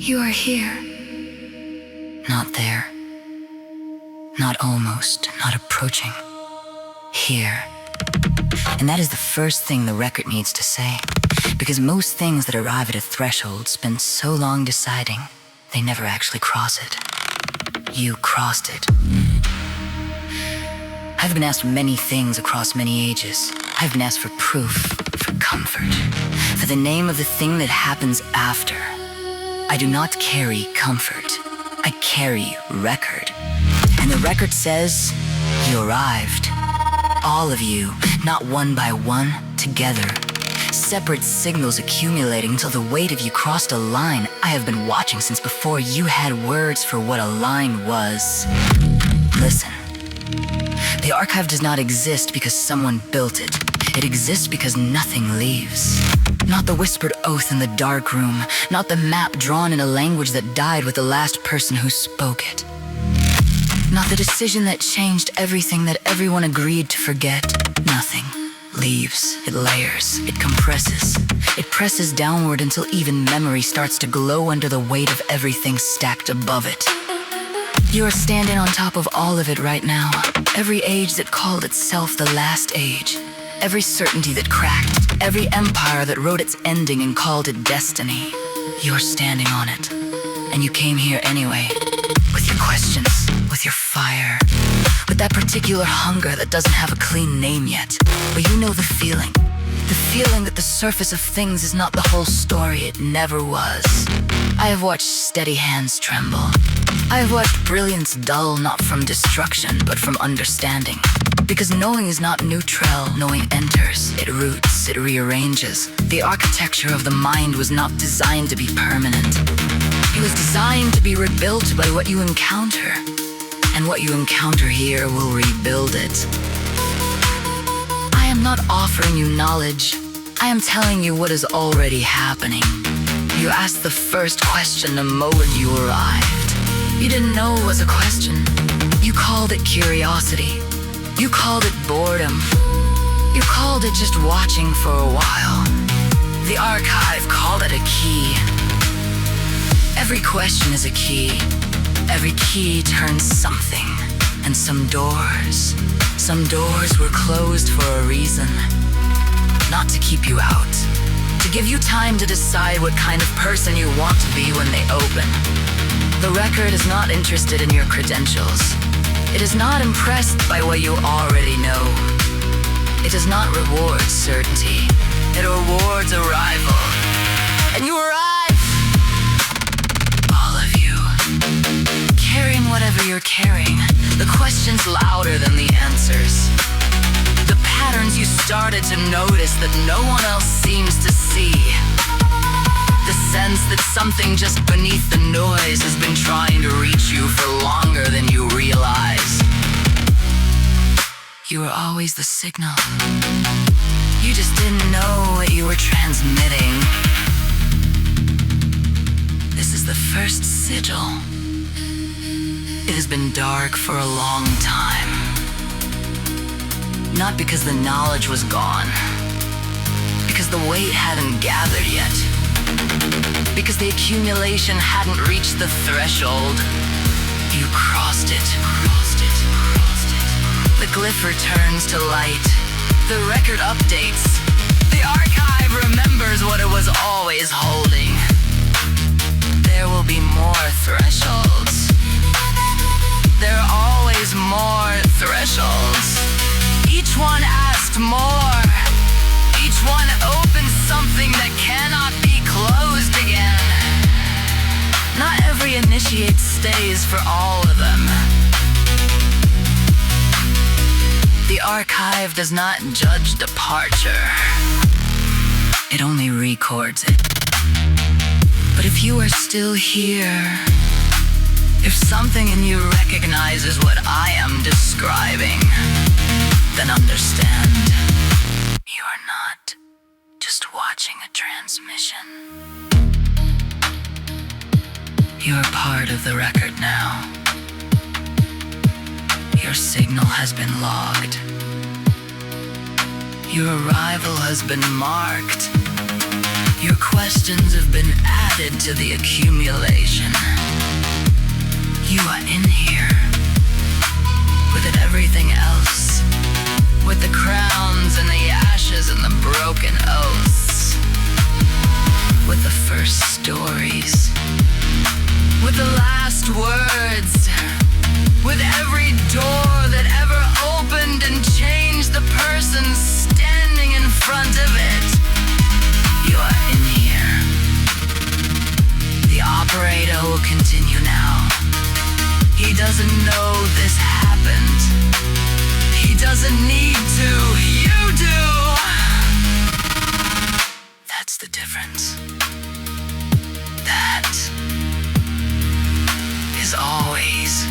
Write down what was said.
You are here. Not there. Not almost, not approaching. Here. And that is the first thing the record needs to say. Because most things that arrive at a threshold spend so long deciding, they never actually cross it. You crossed it. I've been asked many things across many ages. I've been asked for proof, for comfort, for the name of the thing that happens after. I do not carry comfort. I carry record. And the record says, you arrived. All of you, not one by one, together. Separate signals accumulating till the weight of you crossed a line I have been watching since before you had words for what a line was. Listen. The archive does not exist because someone built it. It exists because nothing leaves. Not the whispered oath in the dark room, not the map drawn in a language that died with the last person who spoke it. Not the decision that changed everything that everyone agreed to forget. Nothing. Leaves, it layers, it compresses. It presses downward until even memory starts to glow under the weight of everything stacked above it. You are standing on top of all of it right now. Every age that called itself the last age. Every certainty that cracked. Every empire that wrote its ending and called it destiny. You're standing on it. And you came here anyway. With your questions, with your fire. With that particular hunger that doesn't have a clean name yet. But you know the feeling. The feeling that the surface of things is not the whole story, it never was. I have watched steady hands tremble. I have watched brilliance dull not from destruction, but from understanding. Because knowing is not neutral, knowing enters, it roots, it rearranges. The architecture of the mind was not designed to be permanent. It was designed to be rebuilt by what you encounter. And what you encounter here will rebuild it. I am not offering you knowledge. I am telling you what is already happening. You asked the first question the moment you arrived. You didn't know it was a question. You called it curiosity. You called it boredom. You called it just watching for a while. The archive called it a key. Every question is a key. Every key turns something. And some doors were closed for a reason. Not to keep you out. To give you time to decide what kind of person you want to be when they open. The record is not interested in your credentials. It is not impressed by what you already know. It does not reward certainty. It rewards arrival. And you arrive! All of you. Carrying whatever you're carrying. The questions louder than the answers. The patterns you started to notice that no one else seems to see. The sense that something just beneath the noise has been trying to reach you for longer than you realize. You were always the signal. You just didn't know what you were transmitting. This is the first sigil. It has been dark for a long time. Not because the knowledge was gone. Because the weight hadn't gathered yet. Because the accumulation hadn't reached the threshold. You crossed it. The glyph returns to light. The record updates. The archive remembers what it was always holding. There will be more thresholds. There are always more thresholds. Each one asked more. Each one opens something that cannot be closed again. Not every initiate stays for all of them. The archive does not judge departure. It only records it. But if you are still here, if something in you recognizes what I am describing, then understand, you are not just watching a transmission. You are part of the record now. Your signal has been logged. Your arrival has been marked. Your questions have been added to the accumulation. You are in here, with everything else, with the crowns and the ashes and the broken oaths, with the first stories, with the last words, with every door that ever opened and changed the person standing in front of it. You are in here. The operator will continue now. He doesn't know this happened. He doesn't need to. You do. That's the difference. That is always